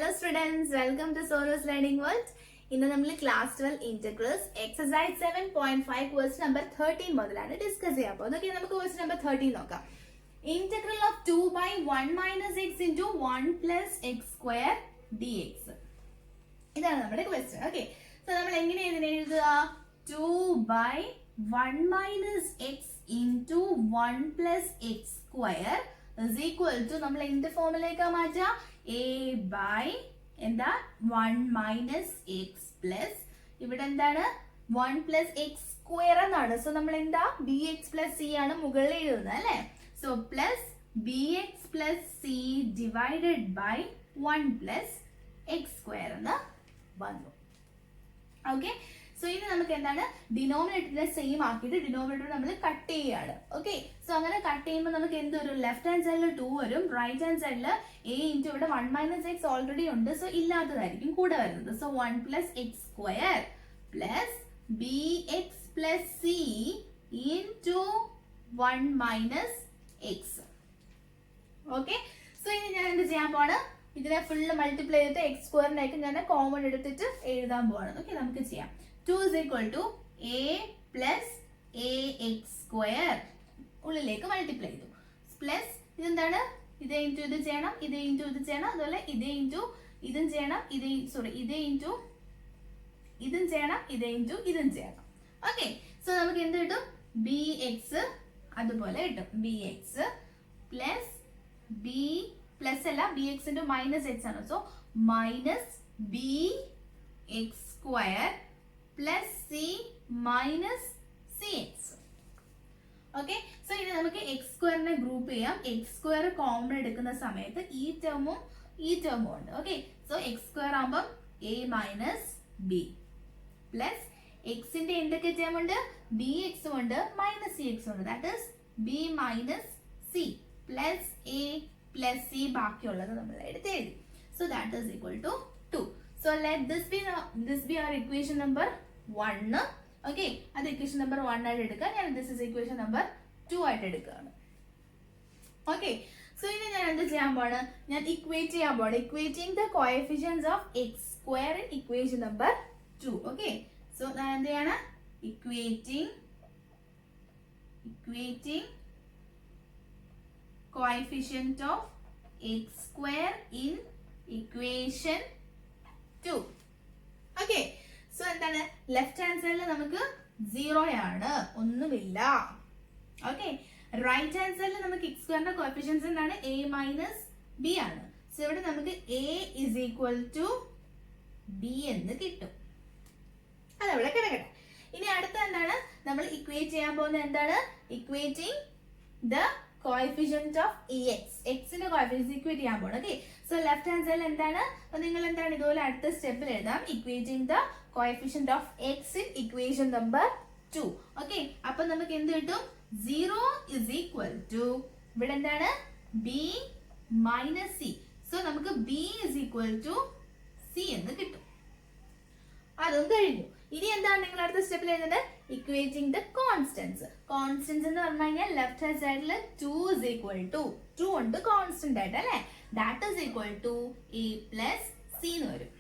Hello students, welcome to Sono's Learning World. ഇന്ന് നമ്മൾ class 12 integrals exercise 7.5 question number 13 മുതലാണ് discuss ചെയ്യാൻ പോകുന്നത്. ഓക്കേ, നമുക്ക് ക്വസ്റ്റ്യൻ നമ്പർ 13 നോക്കാം. Integral of 2/1 - x into 1 plus x square dx. ഇതാണ് നമ്മുടെ ക്വസ്റ്റ്യൻ. ഓക്കേ, സോ നമ്മൾ എങ്ങനെ ഇതിനെ എഴുതുക? 2/1 - x into 1 plus x square is equal to നമ്മൾ എന്ത് ഫോമിലേക്ക് മാറ്റാ? a by എന്താ 1 minus x plus ഇവിടെ എന്താണ് 1 plus x square എന്നാണ്. സോ നമ്മൾ എന്താ bx plus c ആണ് മുകളിൽ എഴുതുന്നത് അല്ലേ? So plus bx plus c divided by 1 plus x square എന്ന് വന്നു. ഓക്കെ, സോ ഇനി നമുക്ക് എന്താണ് ഡിനോമിനേറ്ററിനെ സെയിം ആക്കിയിട്ട് ഡിനോമിനേറ്റർ നമ്മൾ കട്ട് ചെയ്യാണ്. ഓക്കെ, സോ അങ്ങനെ കട്ട് ചെയ്യുമ്പോൾ നമുക്ക് എന്ത് വരും? ലെഫ്റ്റ് ഹാൻഡ് സൈഡിൽ 2 വരും, റൈറ്റ് ഹാൻഡ് സൈഡിൽ a ഇൻറ്റു ഇവിടെ 1 minus x ഓൾറെഡി ഉണ്ട്, സോ ഇല്ലാത്തതായിരിക്കും കൂടെ വരുന്നത്. So 1 plus x square plus bx plus c into 1 minus x. Okay, so ഇനി ഞാൻ എന്ത് ചെയ്യാൻ പോവാണ്? ഇതിനെ ഫുള്ള് മൾട്ടിപ്ലൈ ചെയ്തിട്ട് എക്സ് സ്ക്വയറിനായിട്ട് ഞാൻ കോമൺ എടുത്തിട്ട് എഴുതാൻ പോവാണ്. ഓക്കെ, നമുക്ക് ചെയ്യാം. 2 is equal to a plus ax square ഉള്ളിലേക്ക് മൾട്ടിപ്ലൈ ചെയ്തു. പ്ലസ് ഇതെന്താണ്? ഇതേ ഇൻറ്റു ഇത് ചെയ്യണം, ഇതേ ഇൻറ്റു ഇത് ചെയ്യണം, അതുപോലെ ഇതേ ഇൻറ്റു ഇതും ചെയ്യണം, ഇതേ ഇൻറ്റു ഇതും ചെയ്യണം, ഇതേ ഇൻറ്റു ഇതും ചെയ്യണം. ഓക്കെ, സോ നമുക്ക് എന്ത് കിട്ടും? ബി എക്സ് അതുപോലെ കിട്ടും. B X plus B plus അല്ല, B X into minus X ആണ്. So minus B X square plus C minus C X. Okay, so ഇനി നമുക്ക് എക്സ് സ്ക്വയറിനെ ഗ്രൂപ്പ് ചെയ്യാം. എക്സ് സ്ക്വയർ കോമൺ എടുക്കുന്ന സമയത്ത് ഈ ടേമും ഉണ്ട്. ഓക്കെ, സോ എക്സ് സ്ക്വയർ ആകുമ്പോൾ എ മൈനസ് ബി പ്ലസ് എക്സിന്റെ എന്തൊക്കെ ടേം ഉണ്ട്? ബി എക്സും ഉണ്ട്, മൈനസ് സി എക്സും ഉണ്ട്. That is b minus c plus a plus c ബാക്കിയുള്ളത് നമ്മൾ എടുത്ത് എഴുതി. So that is equal to 2. So let this be our equation number 1. Okay, അത് equation number 1 ആയിട്ട് എടുക്കുക. ഞാൻ this is equation number 2 ആയിട്ട് എടുക്കുകയാണ്. Okay, so ഇനി ഞാൻ എന്ത് ചെയ്യാൻ പോവാണ്? ഞാൻ ഇക്വേറ്റ് ചെയ്യാൻ പോവാണ്. Equating the coefficients of x square in equation number 2. Okay, so ഞാൻ എന്ത് ചെയ്യാണ്? Equating coefficient of x square in equation 2. Okay, so എന്താണ്? ലെഫ്റ്റ് ഹാൻഡ് സൈഡിൽ നമുക്ക് 0 ആണ്, ഒന്നുമില്ല. ഓക്കെ, റൈറ്റ് ഹാൻഡ് സൈഡിൽ നമുക്ക് എക്സ് സ്ക്വയറിന്റെ കോഎഫിഷ്യൻസ് എന്താണ്? a മൈനസ് ബി ആണ്. സോ ഇവിടെ നമുക്ക് a is equal to b എന്ന് കിട്ടും. അതവിടെ കിടക്കട്ടെ. ഇനി അടുത്ത എന്താണ് നമ്മൾ ഇക്വേറ്റ് ചെയ്യാൻ പോകുന്നത്? എന്താണ്? Equating the coefficient of ex. x ന്റെ കോഎഫിഷ്യൻസ് ഇക്വേറ്റ് ചെയ്യാൻ പോകണം. ഓക്കെ, സോ ലെഫ്റ്റ് ഹാൻഡ് സൈഡിൽ എന്താണ്? അപ്പൊ നിങ്ങൾ എന്താണ് ഇതുപോലെ അടുത്ത സ്റ്റെപ്പിൽ എഴുതാം. Equating the coefficient of x in equation number 2. Okay, അപ്പൊ നമുക്ക് എന്ത് കിട്ടും? 0 is equal to ഇവിടെ എന്താണ്? b minus c. സോ നമുക്ക് b is equal to c എന്ന് കിട്ടും. അതും കഴിഞ്ഞു. ഇനി എന്താണ് നിങ്ങൾ അടുത്ത സ്റ്റെപ്പിൽ എഴുതുന്നത്? Equating the constants. കോൺസ്റ്റന്റ്സ് എന്ന് പറഞ്ഞു കഴിഞ്ഞാൽ ലെഫ്റ്റ് ഹാൻഡ് സൈഡിൽ 2 is equal to 2 ഉണ്ട് കോൺസ്റ്റന്റ് ആയിട്ട് അല്ലെ? That is equal to a plus c എന്ന് വരും.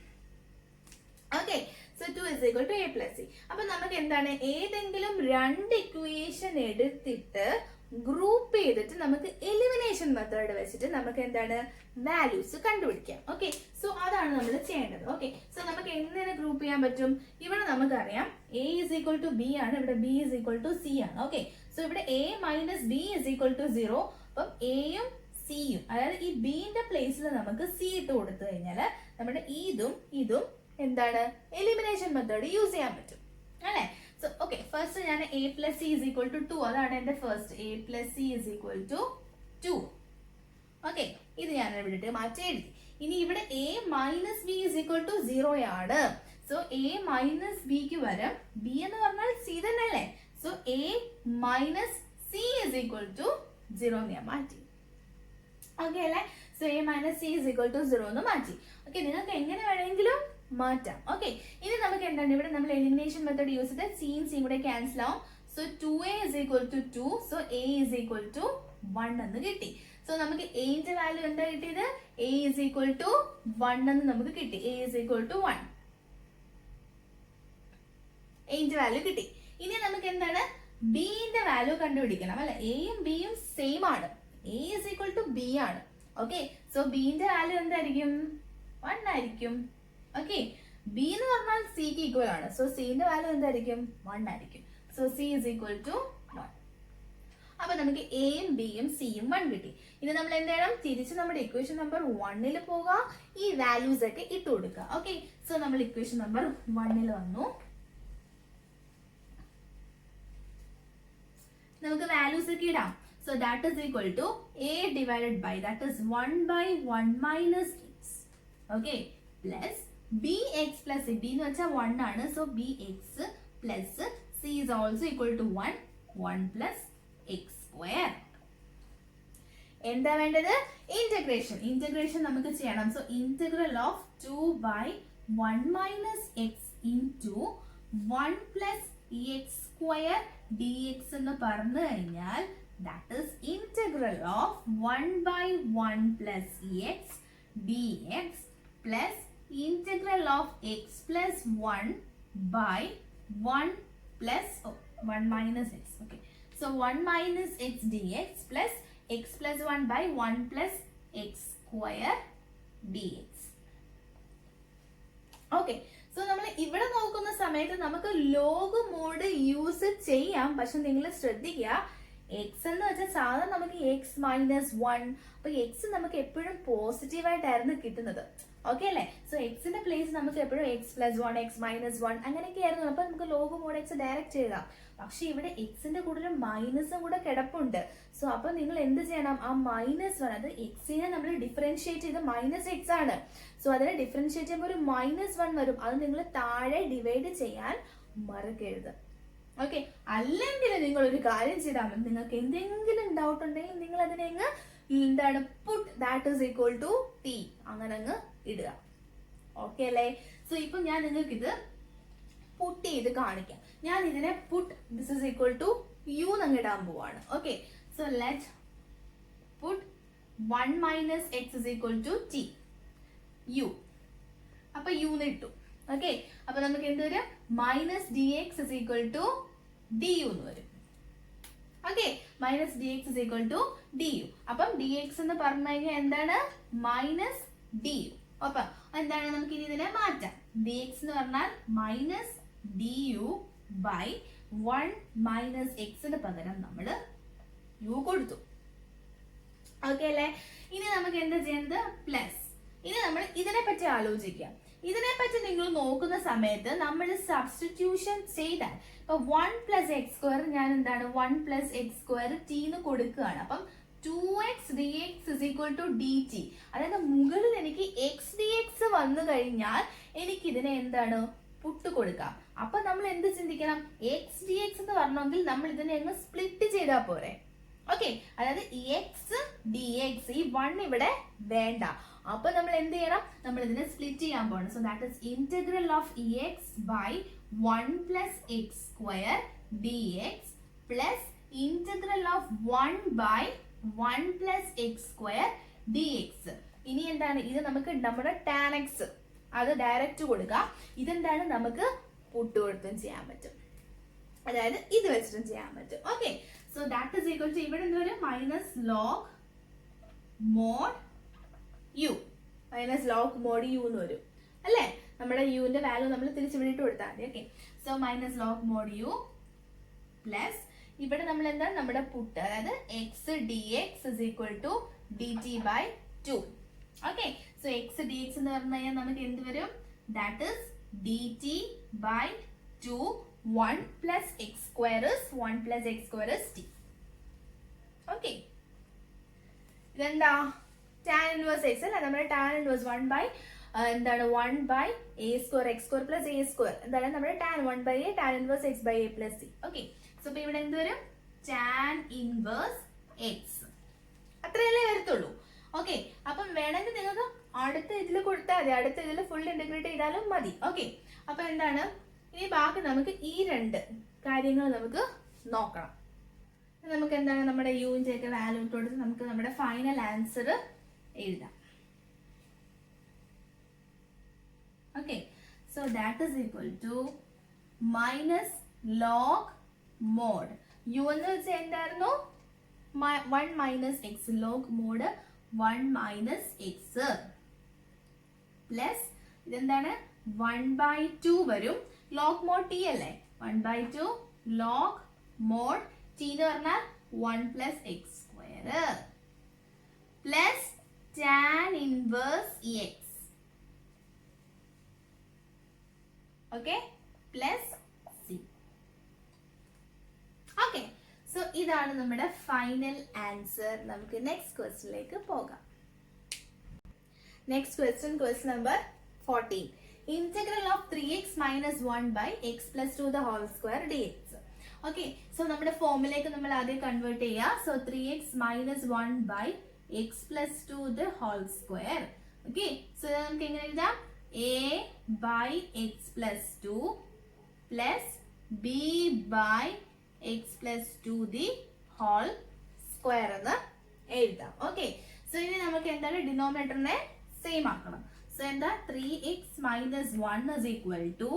Okay, so 2 is equal to a plus c. അപ്പൊ നമുക്ക് എന്താണ്? ഏതെങ്കിലും രണ്ട് ഇക്വേഷൻ എടുത്തിട്ട് ഗ്രൂപ്പ് ചെയ്തിട്ട് നമുക്ക് എലിമിനേഷൻ മെത്തേഡ് വെച്ചിട്ട് നമുക്ക് എന്താണ് വാല്യൂസ് കണ്ടുപിടിക്കാം. ഓക്കെ, സോ അതാണ് നമ്മൾ ചെയ്യേണ്ടത്. ഓക്കെ, സോ നമുക്ക് എങ്ങനെ ഗ്രൂപ്പ് ചെയ്യാൻ പറ്റും? ഇവിടെ നമുക്കറിയാം a is equal to b ആണ്, ഇവിടെ b is equal to c ആണ്. ഓക്കെ, സോ ഇവിടെ a minus b is equal to 0. അപ്പം എയും സിയും, അതായത് ഈ ബിന്റെ പ്ലേസിൽ നമുക്ക് c ഇട്ട് കൊടുത്തു കഴിഞ്ഞാൽ നമ്മുടെ ഇതും എന്താണ് എലിമിനേഷൻ മെത്തേഡ് യൂസ് ചെയ്യാൻ പറ്റും അല്ലെ? സോ ഓക്കെ, ഫസ്റ്റ് ഞാൻ a plus c is equal to 2, അതാണ് എന്റെ first. a plus c is equal to 2. Okay, ഇത് ഞാൻ ഇവിടെ മാറ്റി എഴുതി. ഇനി ഇവിടെ a minus B is equal to 0 ആണ്. സോ a മൈനസ് ബിക്ക് വരം b എന്ന് പറഞ്ഞാൽ c തന്നെ അല്ലേ? So a minus c is equal to 0 എന്ന് ഞാൻ മാറ്റി. ഓക്കെ അല്ലേ? So a minus c is equal to 0 എന്ന് മാറ്റി. ഓക്കെ, നിങ്ങൾക്ക് എങ്ങനെ വേണമെങ്കിലും മാറ്റാം. ഓക്കെ, ഇനി നമുക്ക് എന്താണ് ഇവിടെ നമ്മൾ എലിമിനേഷൻ മെത്തേഡ് യൂസ് ചെയ്ത് സിയും സിയും കൂടെ ക്യാൻസൽ ആവും. So 2a is equal to 2. So a is equal to 1 എന്ന് കിട്ടി. സോ സോ നമുക്ക് എന്റെ വാല്യൂ എന്താ കിട്ടിയത്? a is equal to 1 എന്ന് നമുക്ക് കിട്ടി. a is equal to 1. എന്റെ വാല്യൂ കിട്ടി. ഇനി നമുക്ക് എന്താണ് ബിന്റെ വാല്യൂ കണ്ടുപിടിക്കണം അല്ലെ. എയും ബിയും സെയിം ആണ്. a is equal to b ആണ്. ഓക്കെ, സോ ബിന്റെ വാല്യൂ എന്തായിരിക്കും? 1 ആയിരിക്കും. ഓക്കെ, ബി എന്ന് പറഞ്ഞാൽ സിക്ക് ഈക്വൽ ആണ്. സോ സിന്റെ വാല്യൂ എന്തായിരിക്കും? 1 ആയിരിക്കും. So C is equal to 1. അപ്പൊ നമുക്ക് എയും ബിയും സിയും 1 കിട്ടി. ഇനി നമ്മൾ എന്ത് ചെയ്യണം? തിരിച്ച് നമ്മുടെ ഇക്വേഷൻ നമ്പർ 1 പോവുക, ഈ വാല്യൂസ് ഒക്കെ ഇട്ട് കൊടുക്കുക. ഓക്കെ, സോ നമ്മൾ ഇക്വേഷൻ നമ്പർ 1 വന്നു. നമുക്ക് വാല്യൂസ് ഒക്കെ ഇടാം. So that is equal to a divided by that is 1/1 minus x. Okay, plus bx plus b എന്ന് വെച്ചാൽ 1 ആണ്. So bx plus c is also equal to 1 plus x square. എന്താ വേണ്ടത്? Integration നമുക്ക് ചെയ്യണം. So integral of 2/1 minus x into 1 plus x square dx എന്ന് പറഞ്ഞു കഴിഞ്ഞാൽ that is integral of 1/1 plus x dx plus integral of x plus 1 by 1 plus 1 minus x. Okay, so 1 minus x dx plus x plus 1 by 1 plus x square dx. Okay, so നമ്മൾ ഇവിടെ നോക്കുന്ന സമയത്ത് നമുക്ക് log mode use ചെയ്യാം. പക്ഷെ നിങ്ങൾ ശ്രദ്ധിക്കുക, X എന്ന് വെച്ചാൽ സാധാരണ നമുക്ക് എക്സ് മൈനസ് 1, അപ്പൊ എക്സ് നമുക്ക് എപ്പോഴും പോസിറ്റീവ് ആയിട്ടായിരുന്നു കിട്ടുന്നത്. ഓക്കെ അല്ലേ? സോ എക്സിന്റെ പ്ലേസ് നമുക്ക് എപ്പോഴും എക്സ് പ്ലസ് 1, എക്സ് മൈനസ് 1 അങ്ങനെയൊക്കെ ആയിരുന്നു. അപ്പൊ നമുക്ക് ലോഗ് മോഡ് എക്സ് ഡയറക്റ്റ് ചെയ്യാം. പക്ഷെ ഇവിടെ എക്സിന്റെ കൂടെ ഒരു മൈനസും കൂടെ കിടപ്പുണ്ട്. സോ അപ്പൊ നിങ്ങൾ എന്ത് ചെയ്യണം? ആ -1 അത് എക്സിനെ നമ്മൾ ഡിഫറൻഷിയേറ്റ് ചെയ്ത് -x ആണ്. സോ അതിനെ ഡിഫറൻഷിയേറ്റ് ചെയ്യുമ്പോൾ ഒരു -1 വരും. അത് നിങ്ങൾ താഴെ ഡിവൈഡ് ചെയ്യാൻ മറക്കരുത്. ഓക്കെ, അല്ലെങ്കിൽ നിങ്ങൾ ഒരു കാര്യം ചെയ്താൽ മതി. നിങ്ങൾക്ക് എന്തെങ്കിലും ഡൗട്ട് ഉണ്ടെങ്കിൽ നിങ്ങൾ അതിനെ എന്താണ് put that is equal to t അങ്ങനെ അങ്ങ് ഇടുക. ഓക്കെ അല്ലേ? സോ ഇപ്പൊ ഞാൻ നിങ്ങൾക്ക് ഇത് പുട്ട് ചെയ്ത് കാണിക്കാം. ഞാൻ ഇതിനെ put this is equal to u എന്നങ്ങ് ഇടാൻ പോവാണ്. Okay, so let put 1 minus x is equal to t u. അപ്പൊ u എന്ന് ഇട്ടു. ഓക്കെ, അപ്പൊ നമുക്ക് എന്ത് വരും? Minus d x is equal to d u എന്ന് വരും. Okay, minus d x is equal to d u. അപ്പം ഡി എക്സ് എന്ന് പറഞ്ഞു കഴിഞ്ഞാൽ എന്താണ്? Minus d u. അപ്പൊ എന്താണ്? നമുക്ക് ഇനി ഇതിനെ മാറ്റാം. ഡി എക്സ് എന്ന് പറഞ്ഞാൽ minus d u by 1 minus എക്സിന് പകരം നമ്മൾ യു കൊടുത്തു. ഓക്കെ അല്ലേ? ഇനി നമുക്ക് എന്താ ചെയ്യുന്നത്? പ്ലസ്. ഇനി നമ്മൾ ഇതിനെ പറ്റി ആലോചിക്കാം. ഇതിനെപ്പറ്റി നിങ്ങൾ നോക്കുന്ന സമയത്ത് നമ്മൾ സബ്സ്റ്റിറ്റ്യൂഷൻ ചെയ്താൽ ഇപ്പൊ 1 പ്ലസ് എക്സ് സ്ക്വയർ ഞാൻ എന്താണ് 1 പ്ലസ് എക്സ് സ്ക്വയർ ടി എന്ന് കൊടുക്കുകയാണ്. അപ്പം 2x dx is equal to dt. അതായത് മുകളിൽ എനിക്ക് x dx വന്നു കഴിഞ്ഞാൽ എനിക്ക് ഇതിനെ എന്താണ് പുട്ട് കൊടുക്കാം. അപ്പൊ നമ്മൾ എന്ത് ചിന്തിക്കണം? x dx എന്ന് പറഞ്ഞെങ്കിൽ നമ്മൾ ഇതിനെ അങ്ങ് സ്പ്ലിറ്റ് ചെയ്താൽ പോരെ. ഓക്കെ, അതായത് എക്സ് ഡി എക്സ് ഈ 1 ഇവിടെ വേണ്ട. അപ്പൊ നമ്മൾ എന്ത് ചെയ്യണം? നമ്മൾ ഇതിനെ സ്പ്ലിറ്റ് ചെയ്യാൻ പോകണം. So that is integral of x by 1 plus x square d x plus integral of 1 by 1 plus x square d x. ഇനി എന്താണ് ഇത്? നമുക്ക് നമ്മുടെ ടാൻ എക്സ് അത് ഡയറക്റ്റ് കൊടുക്കാം. ഇതെന്താണ്? നമുക്ക് പുട്ട് കൊടുത്തും ചെയ്യാൻ പറ്റും, അതായത് ഇത് വെച്ചിട്ടും ചെയ്യാൻ പറ്റും. Okay, so that is equal to ഇവിടെ എന്ത് വരും? Minus log mod u. Minus log mod u എന്ന് വരും അല്ലേ? നമ്മുടെ യുവിന്റെ വാല്യൂ നമ്മൾ തിരിച്ചുവിട്ട് കൊടുത്താൽ മതി. Okay, so minus log mod u plus ഇവിടെ നമ്മൾ എന്താ നമ്മുടെ പുട്ട്, അതായത് x d x is equal to d t by 2. Okay, so x d x എന്ന് പറഞ്ഞു കഴിഞ്ഞാൽ നമുക്ക് എന്ത് വരും? That is d t by 2 1 plus x square is 1 plus x square is t. Okay, ഇതെന്താ? tan inverse x അല്ല, നമ്മുടെ tan inverse 1 by എന്താണ് 1 by a square x square plus a square എന്താണ് നമ്മുടെ tan 1 by a tan inverse x by a plus c. Okay, so ഇപ്പൊ ഇവിടെ എന്ത് വരും? tan inverse x അത്രയല്ലേ വരത്തുള്ളൂ. ഓക്കെ, അപ്പം വേണമെങ്കിൽ നിങ്ങൾക്ക് അടുത്ത ഇതിൽ കൊടുത്താൽ മതി, അടുത്ത ഇതിൽ ഫുൾ ഇന്റഗ്രേറ്റ് ചെയ്താലും മതി. ഓക്കെ, അപ്പൊ എന്താണ് ഇനി ബാക്കി? നമുക്ക് ഈ 2 കാര്യങ്ങൾ നമുക്ക് നോക്കണം. നമുക്ക് എന്താണ് നമ്മുടെ യുവിൻ്റെ ഒക്കെ വാല്യൂ ഇട്ട് കൊടുത്ത് നമുക്ക് നമ്മുടെ ഫൈനൽ ആൻസർ എഴുതാം. Okay, so that is equal to minus log mod u എന്ന് വെച്ചാൽ എന്തായിരുന്നു 1 minus x log mod 1 minus x plus ഇതെന്താണ് 1/2 വരും. ലോഗ് മോഡ് ടി അല്ലേ, 1/2 ലോഗ് മോഡ് ടി എന്ന് പറഞ്ഞാൽ 1 plus x square plus tan inverse X. Okay, plus C. Okay, so ഇതാണ് നമ്മുടെ ഫൈനൽ ആൻസർ. നമുക്ക് നെക്സ്റ്റ് ക്വസ്റ്റ്യനിലേക്ക് പോകാം. Next question, question number 14. Integral of 3x minus 1 by x plus 2 the whole square dx. Okay, so നമ്മുടെ ഫോമിലേക്ക് നമ്മൾ ആദ്യം convert ചെയ്യാം. So 3x minus 1 by x plus 2 the whole square. Okay, so നമുക്ക് എങ്ങനെ എഴുതാം? a by x plus 2 plus b by x plus 2 the whole square എന്ന് എഴുതാം. ഓക്കെ, സോ ഇനി നമുക്ക് എന്താണ് ഡിനോമിനേറ്ററിനെ സെയിം ആക്കണം. സോ എന്താ 3x minus 1 is equal to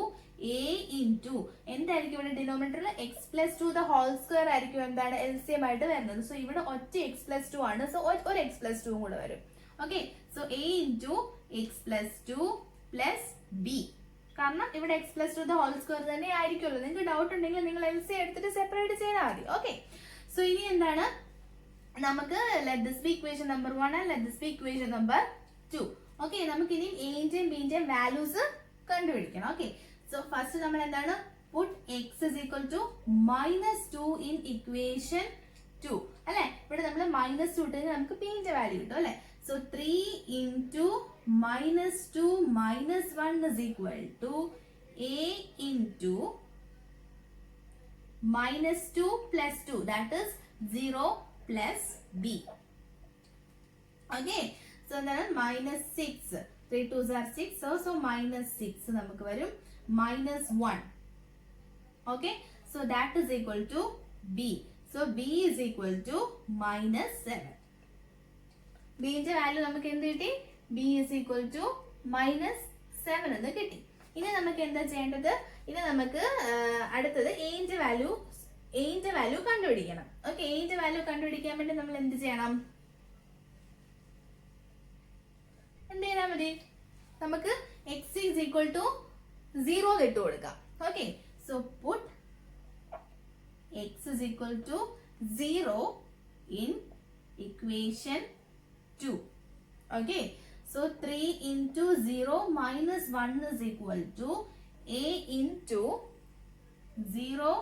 a into എന്തായിരിക്കും ഇവിടെ ഡിനോമിനേറ്ററിൽ x plus 2 the whole square ആയിരിക്കും എന്താണ് LCM ആയിട്ട് വരുന്നത്. സോ ഇവിടെ ഒറ്റ x plus 2 ആണ്. സോ ഒരു x plus 2 കൂടെ വരും. Okay, so a into x plus 2 plus b. കാരണം ഇവിടെ x plus 2 the whole square തന്നെ ആയിരിക്കുമല്ലോ. നിങ്ങൾക്ക് ഡൗട്ട് ഉണ്ടെങ്കിൽ നിങ്ങൾ LCM എടുത്തിട്ട് സെപ്പറേറ്റ് ചെയ്താൽ മതി. ഓക്കെ, സോ ഇനി എന്താണ് നമുക്ക് let this be equation number 1 and let this be equation number 2. Okay, നമുക്ക് ഇനി എൻ്റെയും ബിൻ്റെയും വാല്യൂസ് കണ്ടുപിടിക്കണം. ഓക്കെ, സോ ഫസ്റ്റ് നമ്മൾ എന്താണ് put x is equal to -2 in equation 2 അല്ലെ. ഇവിടെ നമ്മൾ -2 ഇട്ട് നമുക്ക് ബിന്റെ വാല്യൂ കിട്ടും അല്ലെ. So 3 into -2 minus 1 is equal to a into -2 plus 2, that is 0 plus b. Okay, so എന്താണ് -6, 3 2s are 6, so -6 നമുക്ക് വരും -1. Okay, so that is equal to b. So b is equal to -7. b ന്റെ value നമുക്ക് എന്ത് കിട്ടി? b is equal to -7 എന്ന് കിട്ടി. ഇനി നമുക്ക് എന്താ ചെയ്യേണ്ടത്? ഇനി നമുക്ക് അടുത്തത് a ന്റെ വാല്യൂ കണ്ടുപിടിക്കണം. ഓക്കെ, a ന്റെ വാല്യൂ കണ്ടുപിടിക്കാൻ വേണ്ടി നമ്മൾ എന്ത് ചെയ്യണം? എന്ത് ചെയ്താൽ മതി? നമുക്ക് x is equal to 0 ഇട്ട് കൊടുക്കാം. Okay, so puttu x is equal to 0 in equation 2. Okay, so 3 into 0 minus 1 is equal to a into 0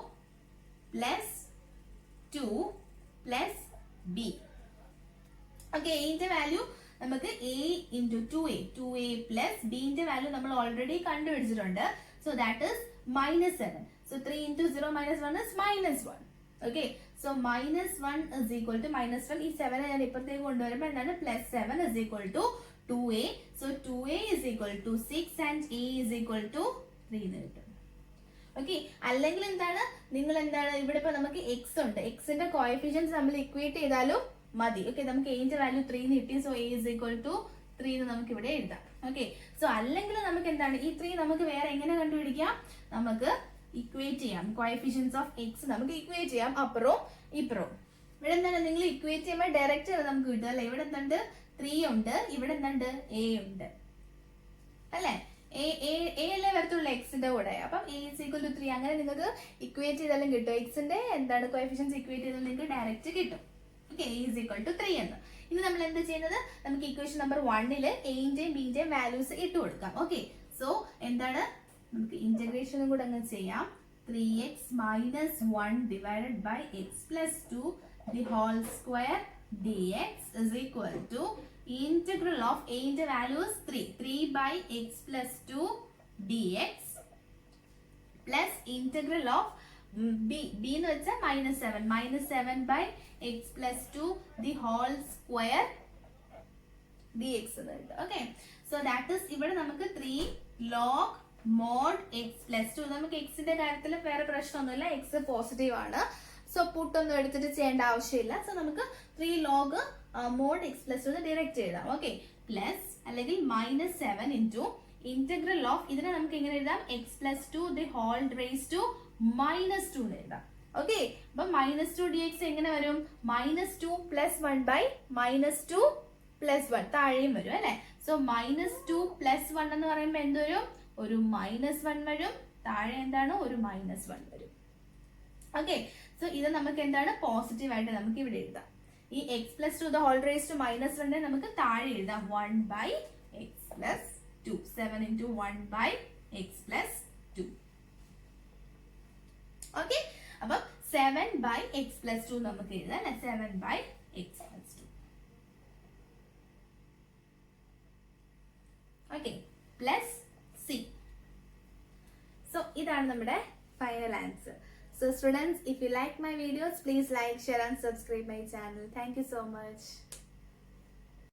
plus 2 plus b. Okay, a ന്റെ വാല്യൂ നമുക്ക് a into 2a plus b ന്റെ value നമ്മൾ already കണ്ടുപിടിച്ചിട്ടുണ്ട്. So that is -7. So 3 into 0 minus 1 is -1. Okay, so -1 is equal to -1. ഈ 7 ഞാൻ ഇപ്പുറത്തേക്ക് കൊണ്ടുവരുമ്പോൾ എന്താണ് +7 is equal to 2a. So 2a is equal to 6 and a is equal to 3 എന്ന് കിട്ടും. Okay, അല്ലെങ്കിൽ എന്താണ് നിങ്ങൾ എന്താണ് ഇവിടെ ഇപ്പൊ നമുക്ക് x ഉണ്ട്, എക്സിന്റെ കോഎഫിഷ്യൻസ് നമ്മൾ ഇക്വേറ്റ് ചെയ്താലും മതി. ഓക്കെ, നമുക്ക് a ന്റെ വാല്യൂ 3 എന്ന് കിട്ടി. So a is equal to 3 എന്ന് നമുക്ക് ഇവിടെ എഴുതാം. ഓക്കെ, സോ അല്ലെങ്കിൽ നമുക്ക് എന്താണ് ഈ 3 നമുക്ക് വേറെ എങ്ങനെ കണ്ടുപിടിക്കാം? നമുക്ക് ഇക്വേറ്റ് ചെയ്യാം. കോഎഫിഷ്യൻസ് ഓഫ് എക്സ് നമുക്ക് ഇക്വേറ്റ് ചെയ്യാം അപ്പുറവും ഇപ്പുറവും. ഇവിടെ എന്താണ് നിങ്ങൾ ഇക്വേറ്റ് ചെയ്യുമ്പോൾ ഡയറക്റ്റ് നമുക്ക് കിട്ടും അല്ലെ. ഇവിടെ എന്തുണ്ട് 3 ഉണ്ട്, ഇവിടെ എന്തുണ്ട് a ഉണ്ട് അല്ലെ. a അല്ലേ വരത്തുള്ളൂ എക്സിന്റെ കൂടെ. അപ്പം a is equal to 3 അങ്ങനെ നിങ്ങൾക്ക് ഇക്വേറ്റ് ചെയ്താലും കിട്ടും. എക്സിന്റെ എന്താണ് കോഎഫിഷ്യൻസ് ഇക്വേറ്റ് ചെയ്താൽ നിങ്ങൾക്ക് ഡയറക്റ്റ് കിട്ടും. Okay, a is equal to 3 എന്ന്. ഇനി നമ്മൾ എന്ത് ചെയ്യുന്നത്? നമുക്ക് ഇക്വേഷൻ നമ്പർ 1 a ന്റെയും b ന്റെയും വാല്യൂസ് ഇട്ട് കൊടുക്കാം. ഓക്കെ, സോ എന്താണ് നമുക്ക് ഇന്റഗ്രേഷനും കൂടെ അങ്ങ് ചെയ്യാം. 3x minus 1 divided by x plus 2 the whole square dx is equal to integral of a ന്റെ value is 3 by x plus 2 dx plus integral of b എന്ന് വെച്ചാൽ -7 by x plus 2 the whole square dx എന്ന് കിട്ടും. Okay, so that is ഇവിടെ നമുക്ക് 3 log mod x plus 2. നമുക്ക് എക്സിന്റെ കാര്യത്തിൽ വേറെ പ്രശ്നമൊന്നുമില്ല, എക്സ് പോസിറ്റീവ് ആണ്. സോ പുട്ടൊന്നും എടുത്തിട്ട് ചെയ്യേണ്ട ആവശ്യമില്ല. സോ നമുക്ക് 3 log mod x plus 2 direct എഴുതാം. ഓക്കെ, പ്ലസ് അല്ലെങ്കിൽ -7 ഇൻറ്റു ഇന്റഗ്രൽ ഓഫ്, ഇതിനെ നമുക്ക് എങ്ങനെ എഴുതാം, x plus 2 the whole raised to -2 എന്ന് എഴുതാം. ഓക്കെ, അപ്പൊ -2 dx എങ്ങനെ വരും, -2 + 1 by -2 + 1 താഴെയും വരും അല്ലെ. സോ -2 + 1 എന്ന് പറയുമ്പോൾ എന്തൊരും, ഒരു -1 വരും, താഴെ എന്താണ്, ഒരു -1 വരും. ഓക്കെ, സോ ഇത് നമുക്ക് എന്താണ്, പോസിറ്റീവ് ആയിട്ട് നമുക്ക് ഇവിടെ എഴുതാം. ഈ x plus 2 the whole raised to -1 നമുക്ക് താഴെ എഴുതാം 1 by x plus 2. 7 into 1 by x plus 2. Okay, അപ്പൊ 7 by x plus 2 നമുക്ക് എഴുതാം അല്ലെ, 7 by x plus 2. Okay, plus c. So ഇതാണ് നമ്മുടെ final answer. So students, if you like my videos, please like, share and subscribe my channel. Thank you so much.